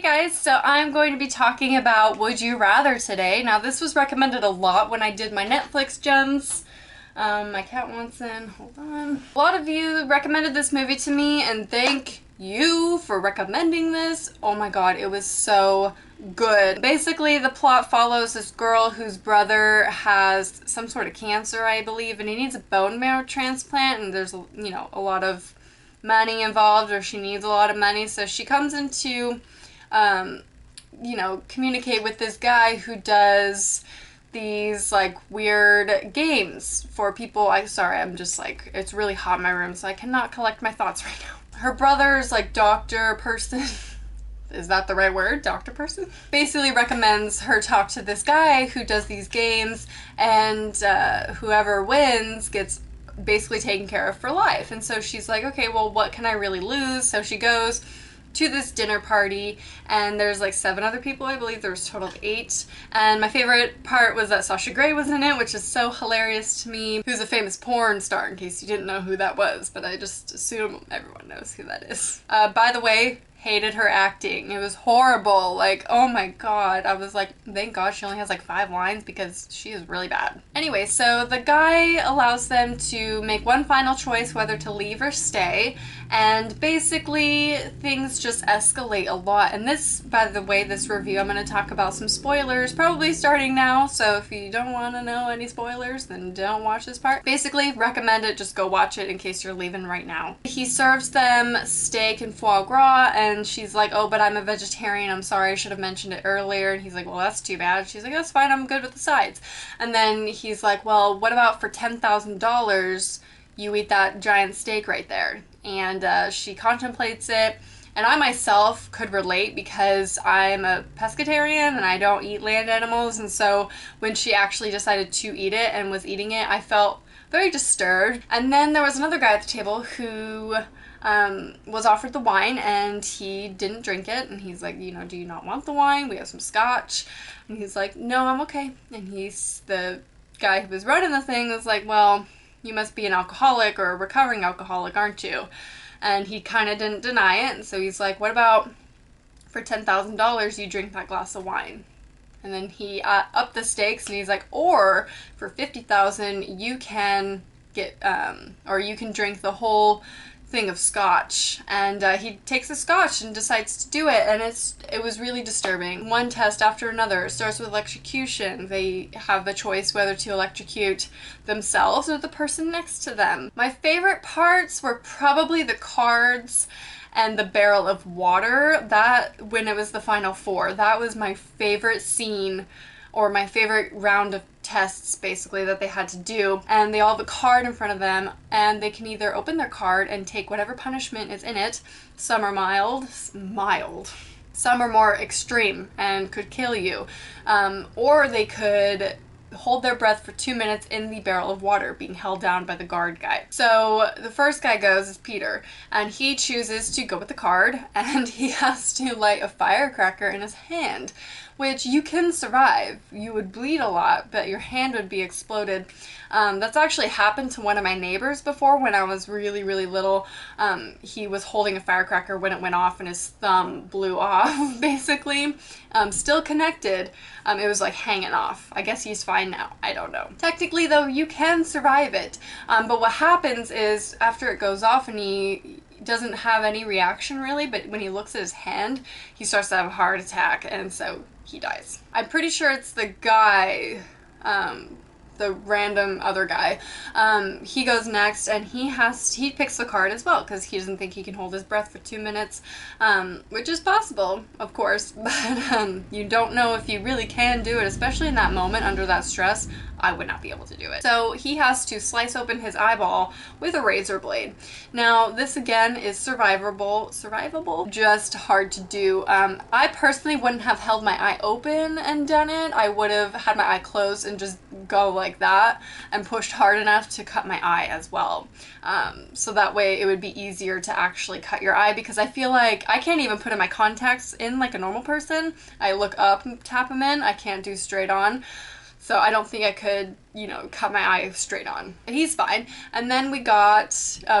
guys, so I'm going to be talking about Would You Rather today. Now this was recommended a lot when I did my Netflix gems. My cat wants in, hold on. A lot of you recommended this movie to me and thank you for recommending this. Oh my god, it was so good. Basically the plot follows this girl whose brother has some sort of cancer, I believe, and he needs a bone marrow transplant, and there's, you know, a lot of money involved, or she needs a lot of money, so she comes into you know, communicate with this guy who does these like weird games for people. I'm just like, it's really hot in my room, so I cannot collect my thoughts right now. Her brother's like doctor person is that the right word? Doctor person? Basically recommends her talk to this guy who does these games, and whoever wins gets basically taken care of for life. And so she's like, okay, well, what can I really lose? So she goes to this dinner party, and there's like 7 other people, I believe. There was a total of 8. And my favorite part was that Sasha Grey was in it, which is so hilarious to me. Who's a famous porn star, in case you didn't know who that was, but I just assume everyone knows who that is. By the way, hated her acting. It was horrible. Like, oh my god. I was like, thank god she only has like 5 lines, because she is really bad. Anyway, so the guy allows them to make one final choice whether to leave or stay, and basically things just escalate a lot. And this, by the way, this review, I'm going to talk about some spoilers, probably starting now, so if you don't want to know any spoilers, then don't watch this part. Basically, recommend it, just go watch it in case you're leaving right now. He serves them steak and foie gras, and she's like, oh, but I'm a vegetarian, I'm sorry, I should have mentioned it earlier. And he's like, well, that's too bad. She's like, that's fine, I'm good with the sides. And then he's like, well, what about for $10,000 you eat that giant steak right there? And she contemplates it, and I myself could relate because I'm a pescatarian and I don't eat land animals, and so when she actually decided to eat it and was eating it, I felt very disturbed. And then there was another guy at the table who was offered the wine, and he didn't drink it, and he's like, you know, do you not want the wine? We have some scotch. And he's like, no, I'm okay. And the guy who was running the thing was like, well, you must be an alcoholic or a recovering alcoholic, aren't you? And he kind of didn't deny it, and so he's like, what about for $10,000 you drink that glass of wine? And then he upped the stakes, and he's like, or for $50,000 you can get, or you can drink the whole thing of scotch. And he takes the scotch and decides to do it, and it was really disturbing. One test after another. It starts with electrocution. They have the choice whether to electrocute themselves or the person next to them. My favorite parts were probably the cards and the barrel of water. That, when it was the final 4, that was my favorite scene, or my favorite round of tests, basically, that they had to do. And they all have a card in front of them, and they can either open their card and take whatever punishment is in it. Some are mild. Some are more extreme and could kill you. Or they could hold their breath for 2 minutes in the barrel of water, being held down by the guard guy. So the first guy goes is Peter, and he chooses to go with the card, and he has to light a firecracker in his hand, which you can survive. You would bleed a lot, but your hand would be exploded. That's actually happened to one of my neighbors before when I was really, really little. He was holding a firecracker when it went off, and his thumb blew off, basically. Still connected. It was like hanging off. I guess he's fine now. I don't know. Technically, though, you can survive it. But what happens is, after it goes off and he doesn't have any reaction really, but when he looks at his hand, he starts to have a heart attack, and so he dies. I'm pretty sure it's the guy, the random other guy. He goes next, and he picks the card as well, because he doesn't think he can hold his breath for 2 minutes, which is possible, of course, but you don't know if you really can do it, especially in that moment under that stress. I would not be able to do it. So he has to slice open his eyeball with a razor blade. Now, this again is survivable, just hard to do. I personally wouldn't have held my eye open and done it. I would have had my eye closed and just go like that and pushed hard enough to cut my eye as well. So that way it would be easier to actually cut your eye, because I feel like I can't even put in my contacts in like a normal person. I look up and tap them in. I can't do straight on. So I don't think I could, you know, cut my eye straight on. He's fine. And then we got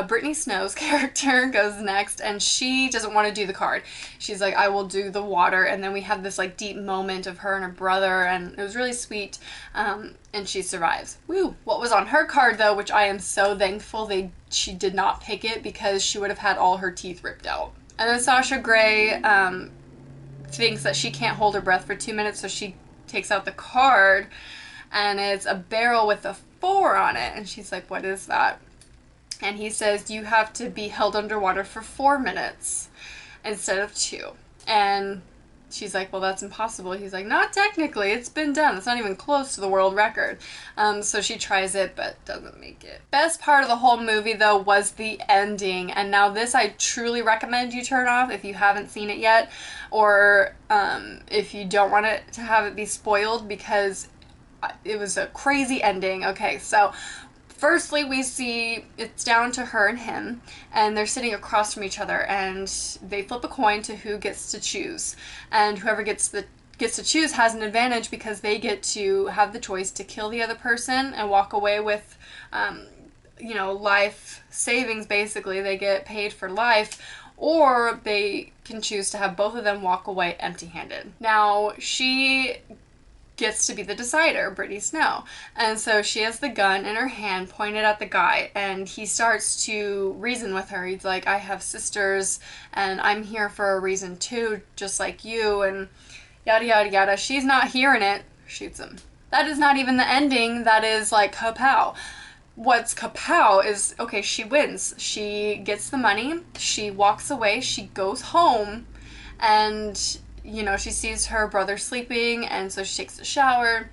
Brittany Snow's character goes next, and she doesn't want to do the card. She's like, I will do the water. And then we have this like deep moment of her and her brother, and it was really sweet. And she survives. Woo! What was on her card though, which I am so thankful she did not pick it, because she would have had all her teeth ripped out. And then Sasha Grey thinks that she can't hold her breath for 2 minutes, so she takes out the card, and it's a barrel with a 4 on it, and she's like, what is that? And he says, you have to be held underwater for 4 minutes instead of 2. And she's like, well, that's impossible. He's like, not technically, it's been done. It's not even close to the world record. So she tries it, but doesn't make it. Best part of the whole movie, though, was the ending. And now this I truly recommend you turn off if you haven't seen it yet, or if you don't want it to have it be spoiled, because it was a crazy ending. Okay, so firstly, we see it's down to her and him, and they're sitting across from each other, and they flip a coin to who gets to choose, and whoever gets to choose has an advantage, because they get to have the choice to kill the other person and walk away with, you know, life savings. Basically, they get paid for life, or they can choose to have both of them walk away empty-handed. Now, she gets to be the decider, Brittany Snow. And so she has the gun in her hand pointed at the guy, and he starts to reason with her. He's like, I have sisters, and I'm here for a reason too, just like you, and yada yada yada. She's not hearing it, shoots him. That is not even the ending, that is like kapow. What's kapow is, okay, she wins. She gets the money, she walks away, she goes home, and you know, she sees her brother sleeping, and so she takes a shower.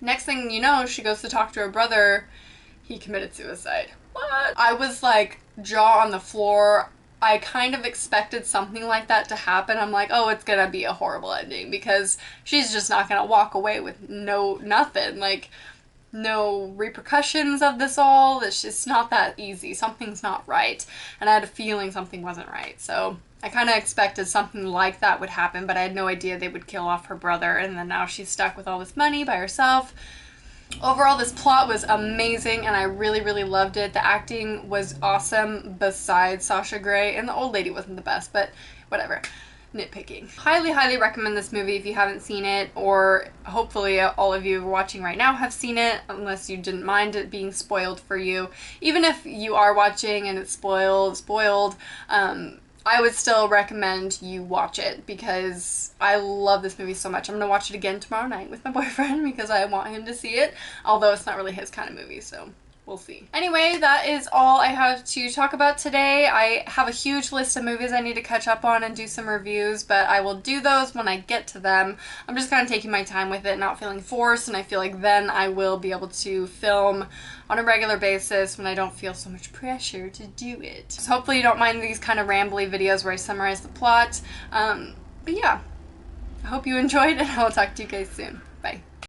Next thing you know, she goes to talk to her brother. He committed suicide. What? I was like, jaw on the floor. I kind of expected something like that to happen. I'm like, oh, it's gonna be a horrible ending, because she's just not gonna walk away with nothing. Like, no repercussions of this all. It's just not that easy. Something's not right. And I had a feeling something wasn't right. So I kind of expected something like that would happen, but I had no idea they would kill off her brother, and then now she's stuck with all this money by herself. Overall, this plot was amazing, and I really, really loved it. The acting was awesome besides Sasha Grey, and the old lady wasn't the best, but whatever. Nitpicking. Highly, highly recommend this movie if you haven't seen it, or hopefully all of you watching right now have seen it, unless you didn't mind it being spoiled for you. Even if you are watching and it's spoiled, I would still recommend you watch it, because I love this movie so much. I'm gonna watch it again tomorrow night with my boyfriend, because I want him to see it, although it's not really his kind of movie, so we'll see. Anyway, that is all I have to talk about today. I have a huge list of movies I need to catch up on and do some reviews, but I will do those when I get to them. I'm just kind of taking my time with it, not feeling forced, and I feel like then I will be able to film on a regular basis when I don't feel so much pressure to do it. So hopefully you don't mind these kind of rambly videos where I summarize the plot. But yeah, I hope you enjoyed, and I will talk to you guys soon. Bye.